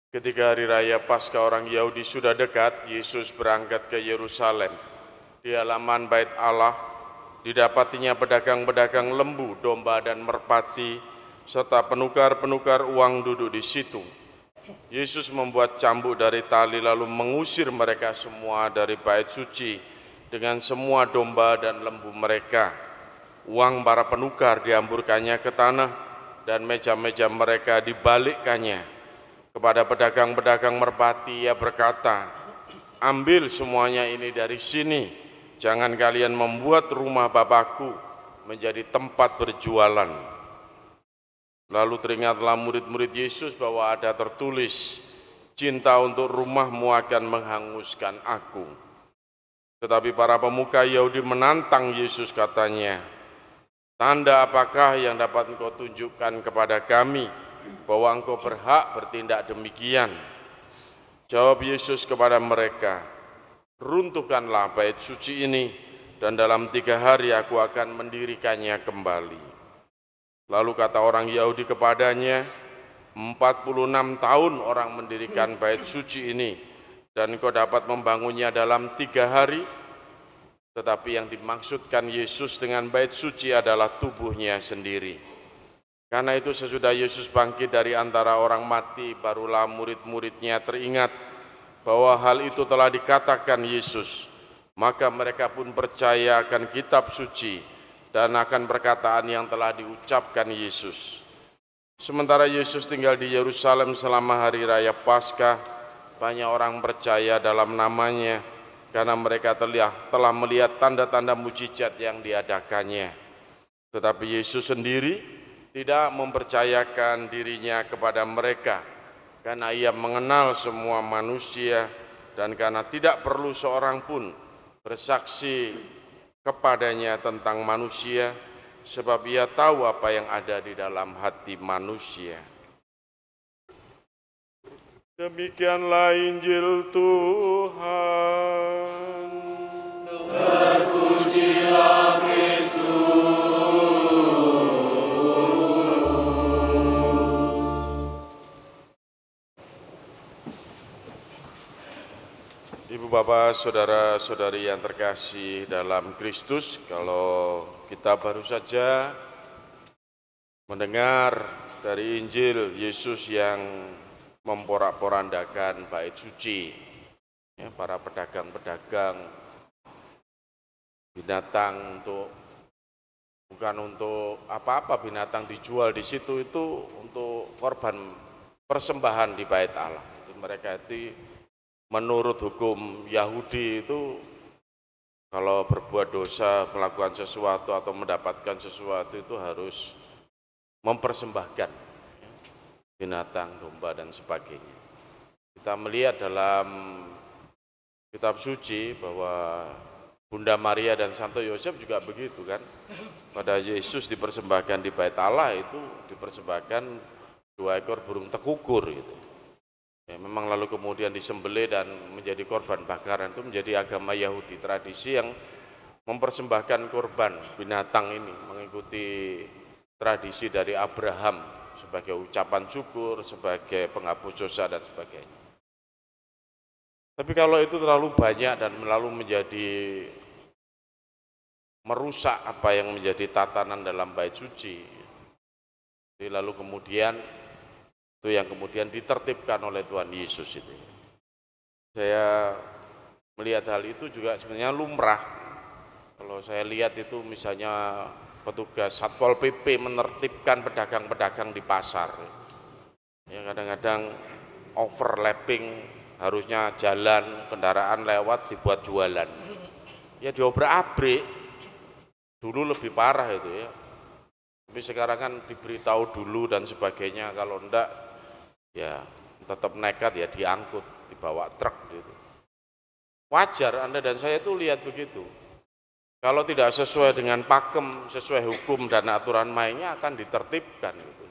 Ketika hari raya Paskah orang Yahudi sudah dekat, Yesus berangkat ke Yerusalem. Di halaman Bait Allah, didapatinya pedagang-pedagang lembu, domba, dan merpati, serta penukar-penukar uang duduk di situ. Yesus membuat cambuk dari tali lalu mengusir mereka semua dari bait suci dengan semua domba dan lembu mereka. Uang para penukar dihamburkannya ke tanah dan meja-meja mereka dibalikkannya. Kepada pedagang-pedagang merpati ia berkata, "Ambil semuanya ini dari sini, jangan kalian membuat rumah Bapakku menjadi tempat berjualan." Lalu teringatlah murid-murid Yesus bahwa ada tertulis, "Cinta untuk rumahmu akan menghanguskan aku." Tetapi para pemuka Yahudi menantang Yesus, katanya, "Tanda apakah yang dapat engkau tunjukkan kepada kami bahwa engkau berhak bertindak demikian?" Jawab Yesus kepada mereka, "Runtuhkanlah bait suci ini, dan dalam 3 hari aku akan mendirikannya kembali." Lalu kata orang Yahudi kepadanya, 46 tahun orang mendirikan bait suci ini, dan engkau dapat membangunnya dalam 3 hari? Tetapi yang dimaksudkan Yesus dengan bait suci adalah tubuhnya sendiri. Karena itu sesudah Yesus bangkit dari antara orang mati, barulah murid-muridnya teringat bahwa hal itu telah dikatakan Yesus. Maka mereka pun percaya akan kitab suci dan akan perkataan yang telah diucapkan Yesus. Sementara Yesus tinggal di Yerusalem selama hari raya Paskah, banyak orang percaya dalam namanya karena mereka telah melihat tanda-tanda mujizat yang diadakannya. Tetapi Yesus sendiri tidak mempercayakan dirinya kepada mereka, karena ia mengenal semua manusia dan karena tidak perlu seorang pun bersaksi kepadanya tentang manusia, sebab ia tahu apa yang ada di dalam hati manusia. Demikianlah Injil Tuhan. Terpujilah Kristus. Ibu bapak, saudara-saudari yang terkasih dalam Kristus, kalau kita baru saja mendengar dari Injil Yesus yang memporak-porandakan bait suci, ya, para pedagang-pedagang binatang bukan untuk apa-apa, binatang dijual di situ itu untuk korban persembahan di bait Allah. Mereka itu menurut hukum Yahudi itu kalau berbuat dosa, melakukan sesuatu atau mendapatkan sesuatu itu harus mempersembahkan binatang, domba, dan sebagainya. Kita melihat dalam kitab suci bahwa Bunda Maria dan Santo Yosef juga begitu kan. Pada Yesus dipersembahkan di bait Allah itu dipersembahkan 2 ekor burung tekukur gitu. Ya, memang lalu kemudian disembelih dan menjadi korban bakaran. Itu menjadi agama Yahudi, tradisi yang mempersembahkan korban binatang ini mengikuti tradisi dari Abraham sebagai ucapan syukur, sebagai penghapus dosa dan sebagainya. Tapi kalau itu terlalu banyak dan lalu menjadi merusak apa yang menjadi tatanan dalam bait suci, lalu kemudian itu yang kemudian ditertibkan oleh Tuhan Yesus itu. Saya melihat hal itu juga sebenarnya lumrah. Kalau saya lihat itu misalnya petugas Satpol PP menertibkan pedagang-pedagang di pasar. Ya, kadang-kadang overlapping, harusnya jalan, kendaraan lewat dibuat jualan. Ya diobrak-abrik. Dulu lebih parah itu ya. Tapi sekarang kan diberitahu dulu dan sebagainya, kalau enggak ya tetap nekat ya diangkut, dibawa truk gitu. Wajar Anda dan saya itu lihat begitu. Kalau tidak sesuai dengan pakem, sesuai hukum dan aturan mainnya akan ditertibkan gitu.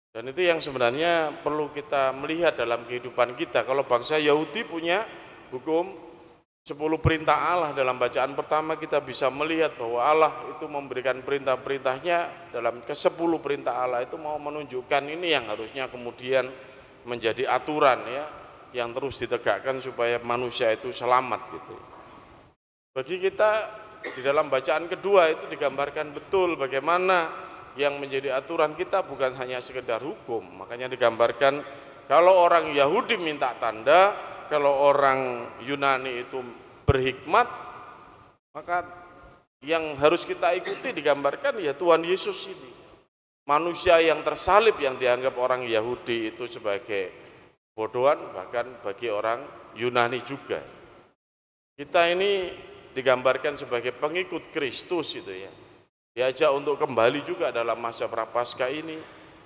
Dan itu yang sebenarnya perlu kita melihat dalam kehidupan kita. Kalau bangsa Yahudi punya hukum 10 perintah Allah, dalam bacaan pertama kita bisa melihat bahwa Allah itu memberikan perintah-perintahnya. Dalam ke-10 perintah Allah itu mau menunjukkan ini yang harusnya kemudian menjadi aturan ya, yang terus ditegakkan supaya manusia itu selamat gitu. Bagi kita di dalam bacaan kedua itu digambarkan betul bagaimana yang menjadi aturan kita bukan hanya sekedar hukum. Makanya digambarkan kalau orang Yahudi minta tanda, kalau orang Yunani itu berhikmat, maka yang harus kita ikuti digambarkan ya Tuhan Yesus ini. Manusia yang tersalib yang dianggap orang Yahudi itu sebagai bodohan, bahkan bagi orang Yunani juga. Kita ini digambarkan sebagai pengikut Kristus itu ya. Diajak untuk kembali juga dalam masa Prapaskah ini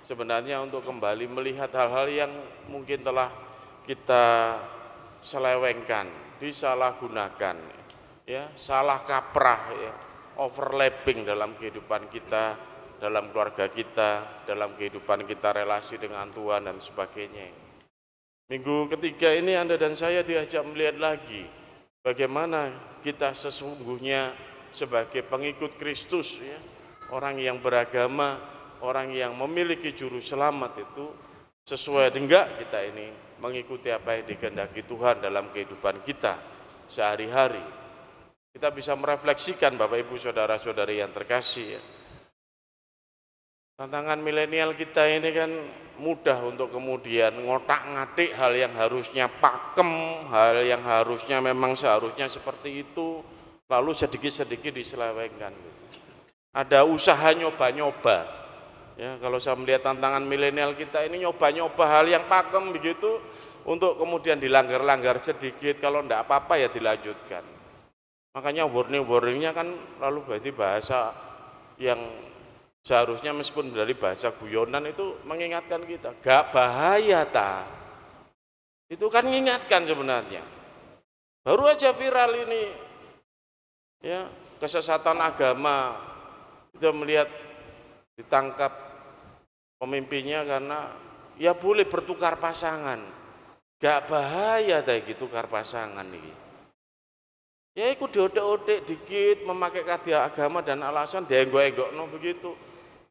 sebenarnya untuk kembali melihat hal-hal yang mungkin telah kita selewengkan, disalahgunakan, ya, salah kaprah, ya, overlapping dalam kehidupan kita, dalam keluarga kita, dalam kehidupan kita relasi dengan Tuhan dan sebagainya. Minggu ketiga ini Anda dan saya diajak melihat lagi bagaimana kita sesungguhnya sebagai pengikut Kristus, ya, orang yang beragama, orang yang memiliki juru selamat itu sesuai dengan kita ini mengikuti apa yang dikehendaki Tuhan dalam kehidupan kita sehari-hari. Kita bisa merefleksikan Bapak Ibu Saudara-saudari yang terkasih, ya. Tantangan milenial kita ini kan mudah untuk kemudian ngotak-ngatik hal yang harusnya pakem, hal yang harusnya memang seharusnya seperti itu, lalu sedikit-sedikit diselewengkan. Ada usaha nyoba-nyoba. Ya, kalau saya melihat tantangan milenial kita ini nyoba-nyoba hal yang pakem begitu untuk kemudian dilanggar-langgar sedikit, kalau enggak apa-apa ya dilanjutkan. Makanya warning-warningnya kan lalu berarti bahasa yang seharusnya meskipun dari bahasa guyonan itu mengingatkan kita, gak bahaya ta. Itu kan mengingatkan sebenarnya. Baru aja viral ini, ya, kesesatan agama, kita melihat ditangkap pemimpinnya karena ya boleh bertukar pasangan. Gak bahaya ta gitu tukar pasangan nih. Ya ikut diodek-odek dikit, memakai kata agama dan alasan dienggok-enggokno begitu.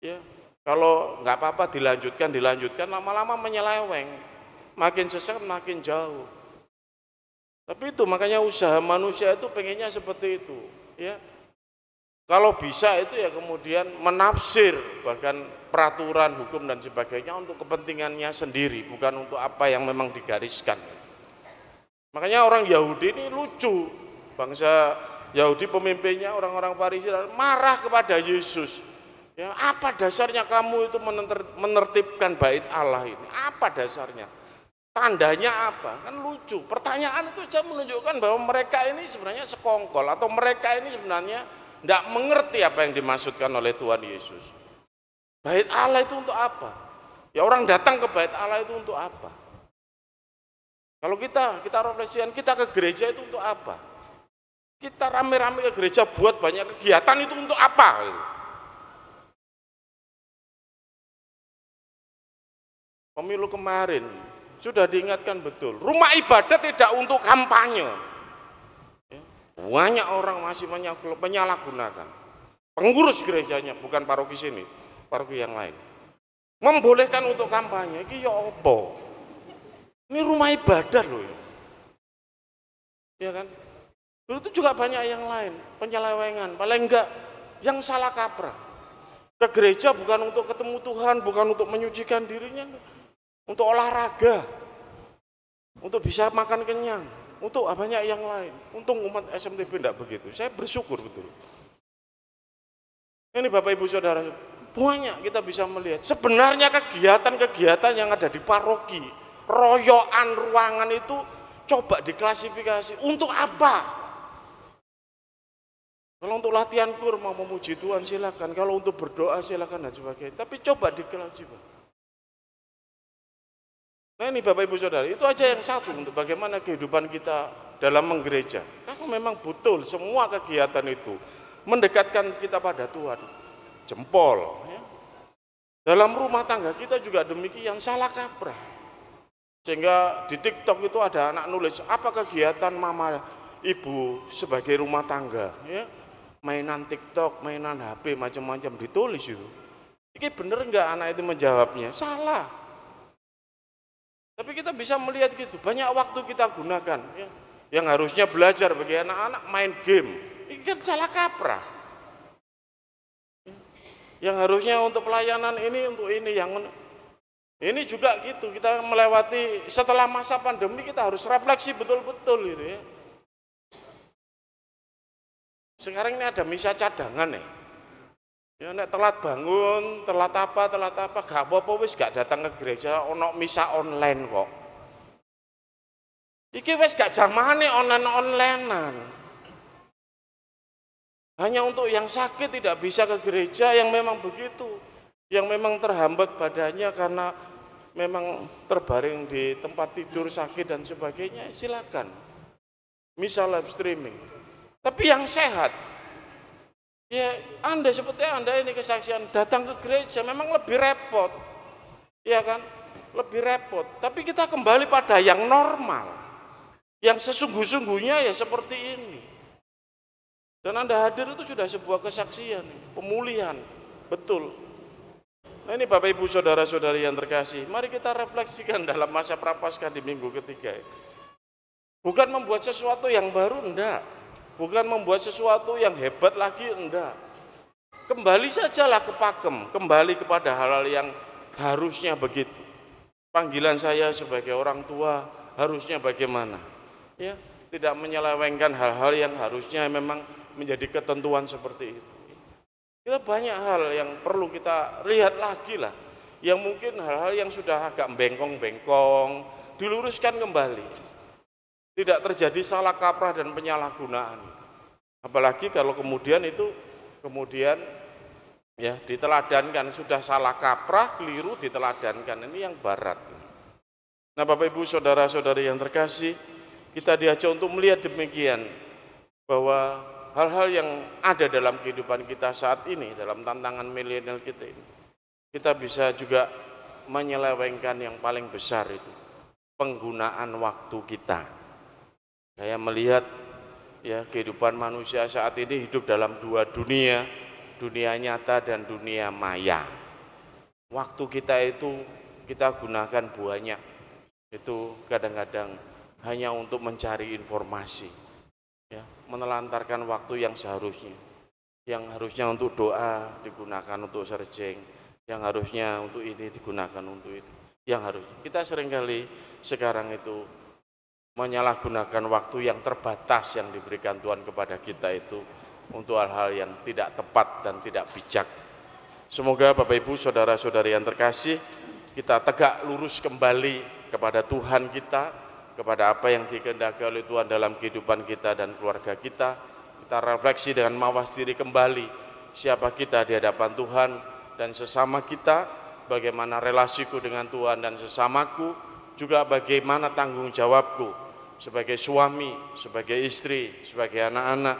Ya, kalau nggak apa-apa dilanjutkan, lama-lama menyeleweng, makin sesat makin jauh. Tapi itu makanya usaha manusia itu pengennya seperti itu, ya. Kalau bisa itu ya kemudian menafsir bahkan peraturan hukum dan sebagainya untuk kepentingannya sendiri, bukan untuk apa yang memang digariskan. Makanya orang Yahudi ini lucu, bangsa Yahudi pemimpinnya orang-orang Farisi marah kepada Yesus. Ya, apa dasarnya kamu itu menertibkan bait Allah ini? Apa dasarnya? Tandanya apa? Kan lucu. Pertanyaan itu saja menunjukkan bahwa mereka ini sebenarnya sekongkol atau mereka ini sebenarnya tidak mengerti apa yang dimaksudkan oleh Tuhan Yesus. Bait Allah itu untuk apa? Ya orang datang ke bait Allah itu untuk apa? Kalau kita refleksikan, kita ke gereja itu untuk apa? Kita rame-rame ke gereja buat banyak kegiatan itu untuk apa? Pemilu kemarin sudah diingatkan betul, rumah ibadah tidak untuk kampanye. Banyak orang masih menyalahgunakan. Pengurus gerejanya, bukan paroki sini, paroki yang lain, membolehkan untuk kampanye. Ini ya apa? Ini rumah ibadah loh. Ya kan? Dulu itu juga banyak yang lain, penyelewengan, paling enggak yang salah kaprah. Ke gereja bukan untuk ketemu Tuhan, bukan untuk menyucikan dirinya, untuk olahraga, untuk bisa makan kenyang, untuk banyak yang lain. Untung umat SMTB tidak begitu. Saya bersyukur betul. Ini Bapak Ibu Saudara, banyak kita bisa melihat sebenarnya kegiatan-kegiatan yang ada di paroki, royokan ruangan itu coba diklasifikasi untuk apa? Kalau untuk latihan kur mau memuji Tuhan silakan, kalau untuk berdoa silakan dan sebagainya. Tapi coba diklasifikasi. Nah ini Bapak Ibu Saudara, itu aja yang satu untuk bagaimana kehidupan kita dalam menggereja. Karena memang betul semua kegiatan itu mendekatkan kita pada Tuhan. Jempol. Ya. Dalam rumah tangga kita juga demikian, salah kaprah. Sehingga di TikTok itu ada anak nulis, apa kegiatan mama ibu sebagai rumah tangga. Ya. Mainan TikTok, mainan HP, macam-macam ditulis itu. Ini bener enggak anak itu menjawabnya? Salah. Tapi kita bisa melihat gitu, banyak waktu kita gunakan ya. Yang harusnya belajar bagi anak-anak main game, ini kan salah kaprah. Yang harusnya untuk pelayanan ini, untuk ini juga gitu, kita melewati setelah masa pandemi kita harus refleksi betul-betul gitu ya. Sekarang ini ada misa cadangan nih. Ya nek telat bangun, telat apa, gak apa-apa wis gak datang ke gereja, ono misa online kok. Iki wis gak zamane online-onlinean. Hanya untuk yang sakit tidak bisa ke gereja, yang memang begitu, yang memang terhambat badannya karena memang terbaring di tempat tidur sakit dan sebagainya, silakan. Misa live streaming. Tapi yang sehat, ya Anda seperti Anda ini kesaksian datang ke gereja memang lebih repot, ya kan? Lebih repot. Tapi kita kembali pada yang normal, yang sesungguh-sungguhnya ya seperti ini. Dan Anda hadir itu sudah sebuah kesaksian, pemulihan, betul. Nah ini Bapak Ibu Saudara-saudari yang terkasih, mari kita refleksikan dalam masa Prapaskah di minggu ketiga. Bukan membuat sesuatu yang baru, enggak. Bukan membuat sesuatu yang hebat lagi, enggak. Kembali sajalah ke pakem, kembali kepada hal-hal yang harusnya begitu. Panggilan saya sebagai orang tua harusnya bagaimana? Ya, tidak menyelewengkan hal-hal yang harusnya memang menjadi ketentuan seperti itu. Kita banyak hal yang perlu kita lihat lagi lah, yang mungkin hal-hal yang sudah agak bengkong-bengkong, diluruskan kembali. Tidak terjadi salah kaprah dan penyalahgunaan. Apalagi kalau kemudian ya diteladankan, sudah salah kaprah, keliru diteladankan, ini yang barat. Nah Bapak Ibu Saudara-saudari yang terkasih, kita diajak untuk melihat demikian, bahwa hal-hal yang ada dalam kehidupan kita saat ini, dalam tantangan milenial kita ini, kita bisa juga menyelewengkan yang paling besar itu, penggunaan waktu kita. Saya melihat ya kehidupan manusia saat ini hidup dalam dua dunia, dunia nyata dan dunia maya. Waktu kita itu kita gunakan banyak, itu kadang-kadang hanya untuk mencari informasi. Ya, menelantarkan waktu yang seharusnya, yang harusnya untuk doa digunakan untuk searching, yang harusnya untuk ini digunakan untuk itu, yang harus kita seringkali sekarang itu menyalahgunakan waktu yang terbatas yang diberikan Tuhan kepada kita itu untuk hal-hal yang tidak tepat dan tidak bijak. Semoga Bapak Ibu Saudara-saudari yang terkasih, kita tegak lurus kembali kepada Tuhan kita, kepada apa yang dikehendaki oleh Tuhan dalam kehidupan kita dan keluarga kita. Kita refleksi dengan mawas diri kembali, siapa kita di hadapan Tuhan dan sesama kita, bagaimana relasiku dengan Tuhan dan sesamaku, juga bagaimana tanggung jawabku sebagai suami, sebagai istri, sebagai anak-anak,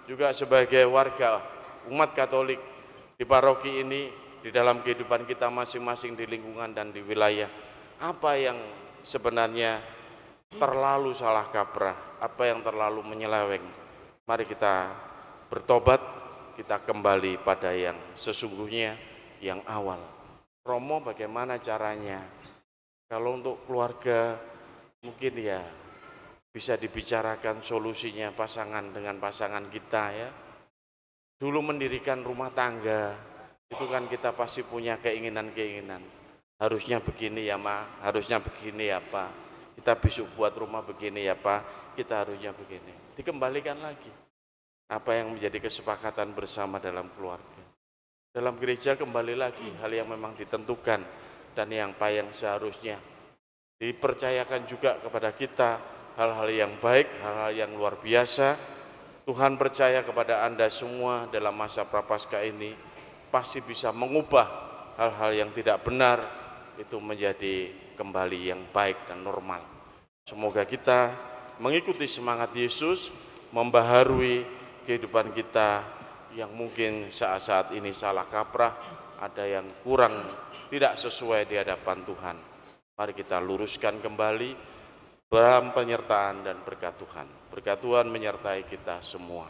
juga sebagai warga umat Katolik di paroki ini, di dalam kehidupan kita masing-masing di lingkungan dan di wilayah. Apa yang sebenarnya terlalu salah kaprah, apa yang terlalu menyeleweng. Mari kita bertobat, kita kembali pada yang sesungguhnya, yang awal. Romo bagaimana caranya? Kalau untuk keluarga mungkin ya bisa dibicarakan solusinya pasangan dengan pasangan kita ya. Dulu mendirikan rumah tangga, itu kan kita pasti punya keinginan-keinginan. Harusnya begini ya Ma, harusnya begini ya Pak. Kita besok buat rumah begini ya Pak, kita harusnya begini. Dikembalikan lagi apa yang menjadi kesepakatan bersama dalam keluarga. Dalam gereja kembali lagi hal yang memang ditentukan dan yang seharusnya dipercayakan juga kepada kita, hal-hal yang baik, hal-hal yang luar biasa. Tuhan percaya kepada Anda semua dalam masa Prapaskah ini pasti bisa mengubah hal-hal yang tidak benar itu menjadi kembali yang baik dan normal. Semoga kita mengikuti semangat Yesus, membaharui kehidupan kita yang mungkin saat-saat ini salah kaprah, ada yang kurang tidak sesuai di hadapan Tuhan. Mari kita luruskan kembali dalam penyertaan dan berkat Tuhan. Berkat Tuhan menyertai kita semua.